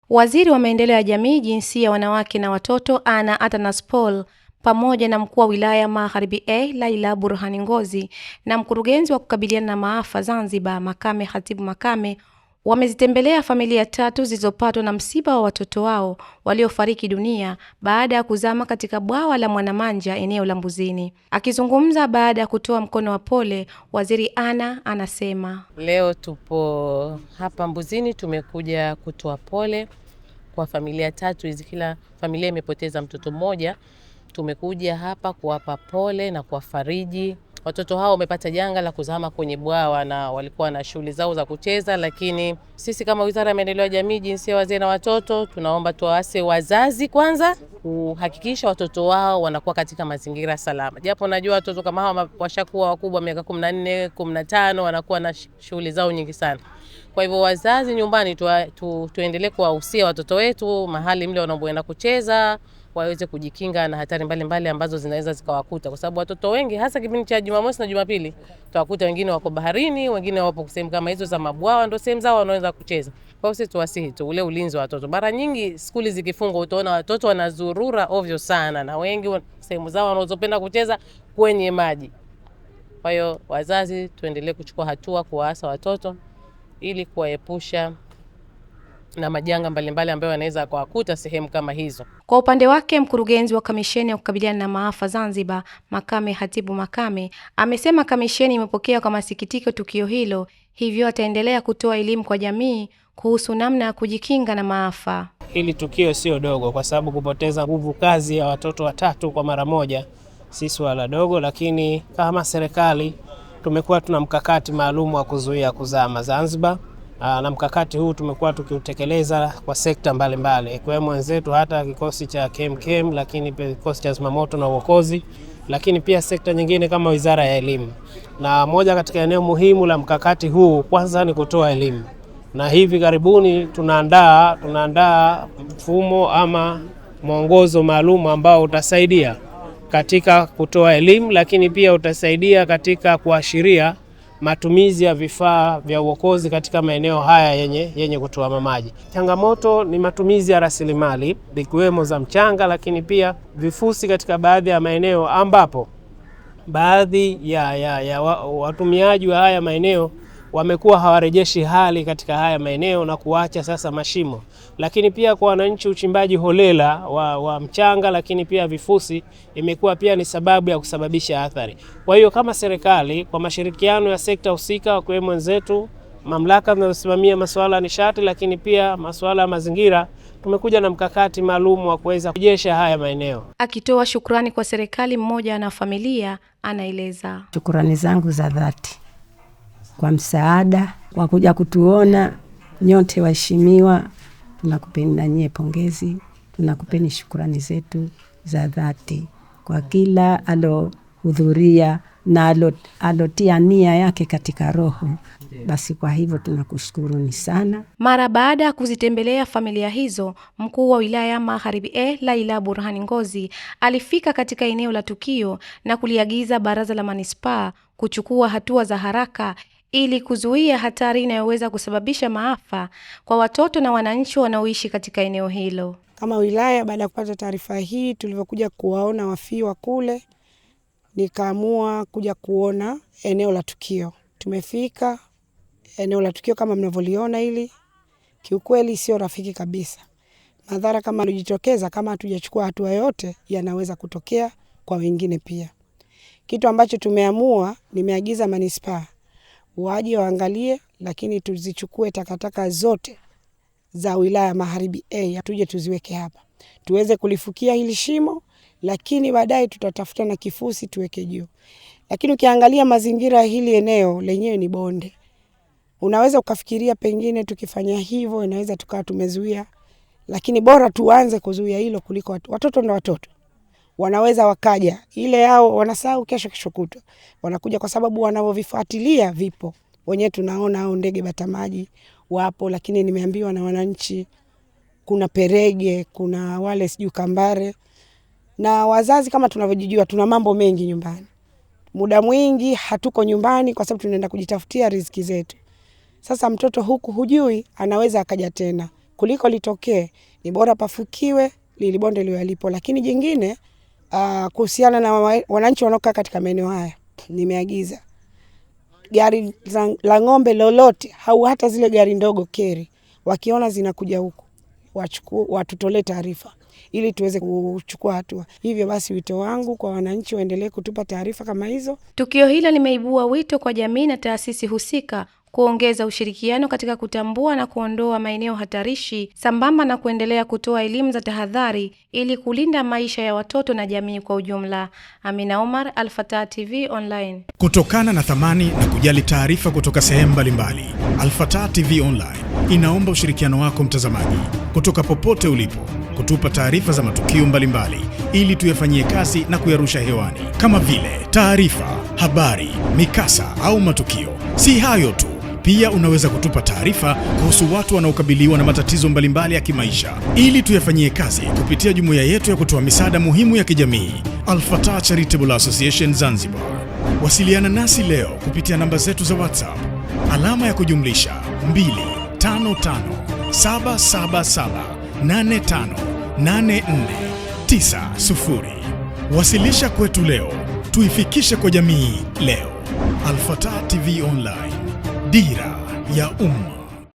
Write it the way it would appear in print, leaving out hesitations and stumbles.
Waziri wa Maendeleo ya Jamii, Jinsia, Wanawake na Watoto Anna Atanas Paul pamoja na mkuu wa wilaya Magharibi A Laila Burhani Ngozi na mkurugenzi wa kukabiliana na maafa Zanzibar Makame Khatibu Makame wamezitembelea familia tatu zilizopatwa na msiba wa watoto wao waliofariki dunia baada ya kuzama katika bwawa la Mwanamanja eneo la Mbuzini. Akizungumza baada ya kutoa mkono wa pole, Waziri Anna anasema, leo tupo hapa Mbuzini, tumekuja kutoa pole kwa familia tatu hizi. Kila familia imepoteza mtoto mmoja. Tumekuja hapa kuwapa pole na kuwafariji. Watoto hao wamepata janga la kuzama kwenye bwawa na walikuwa na shughuli zao za kucheza, lakini sisi kama Wizara ya Maendeleo ya Jamii, Jinsia, Wazee na Watoto tunaomba tuwaase wazazi kwanza kuhakikisha watoto wao wanakuwa katika mazingira salama. Japo najua watoto kama hawa washakuwa wakubwa miaka 14, 15 wanakuwa na shughuli zao nyingi sana. Kwa hivyo wazazi nyumbani tuendelee kuwahusia watoto wetu mahali mle wanapoenda kucheza waweze kujikinga na hatari mbalimbali ambazo zinaweza zikawakuta, kwa sababu watoto wengi hasa kipindi cha Jumamosi na Jumapili tutawakuta wengine wako baharini, wengine wapo sehemu kama hizo za mabwawa, ndio sehemu zao wanaweza kucheza. Kwa hiyo sisi tuwasihi tu ule ulinzi wa watoto. Mara nyingi skuli zikifungwa utaona watoto wanazurura ovyo sana, na wengi sehemu zao wanazopenda kucheza kwenye maji. Kwa hiyo wazazi tuendelee kuchukua hatua kuwaasa watoto ili kuwaepusha na majanga mbalimbali ambayo yanaweza kuwakuta sehemu kama hizo. Kwa upande wake, mkurugenzi wa kamisheni ya kukabiliana na maafa Zanzibar Makame Khatibu Makame amesema kamisheni imepokea kwa masikitiko tukio hilo, hivyo ataendelea kutoa elimu kwa jamii kuhusu namna ya kujikinga na maafa. Hili tukio sio dogo, kwa sababu kupoteza nguvu kazi ya watoto watatu kwa mara moja si swala dogo, lakini kama serikali tumekuwa tuna mkakati maalum wa kuzuia kuzama Zanzibar. Na mkakati huu tumekuwa tukiutekeleza kwa sekta mbalimbali, ikiwemo wenzetu hata kikosi cha KMKM, lakini pia kikosi cha zimamoto na uokozi, lakini pia sekta nyingine kama Wizara ya Elimu. Na moja katika eneo muhimu la mkakati huu kwanza ni kutoa elimu. Na hivi karibuni tunaandaa mfumo ama mwongozo maalum ambao utasaidia katika kutoa elimu, lakini pia utasaidia katika kuashiria matumizi ya vifaa vya uokozi katika maeneo haya yenye kutuama maji. Changamoto ni matumizi ya rasilimali ikiwemo za mchanga, lakini pia vifusi katika baadhi ya maeneo ambapo baadhi ya watumiaji wa haya maeneo wamekuwa hawarejeshi hali katika haya maeneo na kuacha sasa mashimo. Lakini pia kwa wananchi, uchimbaji holela wa mchanga lakini pia vifusi imekuwa pia ni sababu ya kusababisha athari. Kwa hiyo kama serikali kwa mashirikiano ya sekta husika wakiwemo wenzetu mamlaka zinazosimamia masuala ya nishati lakini pia masuala ya mazingira, tumekuja na mkakati maalum wa kuweza kurejesha haya maeneo. Akitoa shukrani kwa serikali, mmoja na familia anaeleza, shukrani zangu za dhati kwa msaada, kwa kuja kutuona nyote waheshimiwa. Tunakupeni na nyie pongezi, tunakupeni shukrani zetu za dhati kwa kila alohudhuria na alotia nia yake katika roho. Basi kwa hivyo tunakushukuruni sana. Mara baada ya kuzitembelea familia hizo, mkuu wa wilaya Magharibi A Laila Burhani Ngozi alifika katika eneo la tukio na kuliagiza baraza la manispaa kuchukua hatua za haraka ili kuzuia hatari inayoweza kusababisha maafa kwa watoto na wananchi wanaoishi katika eneo hilo. Kama wilaya, baada ya kupata taarifa hii, tulivyokuja kuwaona wafiwa kule, nikaamua kuja kuona eneo la tukio. Tumefika eneo la tukio kama mnavyoliona hili, kiukweli sio rafiki kabisa. Madhara kama yanajitokeza kama hatujachukua hatua yote yanaweza kutokea kwa wengine pia. Kitu ambacho tumeamua, nimeagiza manispaa waje waangalie, lakini tuzichukue takataka zote za wilaya Magharibi A tuje tuziweke hapa, tuweze kulifukia hili shimo, lakini baadaye tutatafuta na kifusi tuweke juu. Lakini ukiangalia mazingira hili eneo lenyewe ni bonde, unaweza ukafikiria pengine tukifanya hivyo inaweza tukawa tumezuia, lakini bora tuanze kuzuia hilo kuliko watoto. Na watoto wanaweza wakaja ile yao wanasahau kesho kutwa wanakuja, kwa sababu wanavyovifuatilia vipo wenyewe. Tunaona hao ndege batamaji wapo, lakini nimeambiwa na wananchi kuna perege, kuna wale siju kambare. Na wazazi kama tunavyojijua tuna mambo mengi nyumbani, muda mwingi hatuko nyumbani kwa sababu tunaenda kujitafutia riziki zetu. Sasa mtoto huku hujui anaweza akaja tena kuliko litokee, ni bora pafukiwe lilibonde liwe lipo. Lakini jingine kuhusiana na wananchi wanaokaa katika maeneo haya, nimeagiza gari la ng'ombe lolote au hata zile gari ndogo keri, wakiona zinakuja huku watutolee taarifa ili tuweze kuchukua hatua. Hivyo basi wito wangu kwa wananchi waendelee kutupa taarifa kama hizo. Tukio hilo limeibua wito kwa jamii na taasisi husika kuongeza ushirikiano katika kutambua na kuondoa maeneo hatarishi sambamba na kuendelea kutoa elimu za tahadhari ili kulinda maisha ya watoto na jamii kwa ujumla. Amina Omar, Al-Fatah TV Online. Kutokana na thamani na kujali taarifa kutoka sehemu mbalimbali, Al-Fatah TV Online inaomba ushirikiano wako mtazamaji, kutoka popote ulipo, kutupa taarifa za matukio mbalimbali ili tuyafanyie kazi na kuyarusha hewani, kama vile taarifa, habari, mikasa au matukio. Si hayo tu, pia unaweza kutupa taarifa kuhusu watu wanaokabiliwa na matatizo mbalimbali ya kimaisha ili tuyafanyie kazi kupitia jumuiya yetu ya kutoa misaada muhimu ya kijamii, Al-Fatah Charitable Association Zanzibar. Wasiliana nasi leo kupitia namba zetu za WhatsApp alama ya kujumlisha 25577858490. Wasilisha kwetu leo, tuifikishe kwa jamii leo. Al-Fatah TV Online, dira ya umma.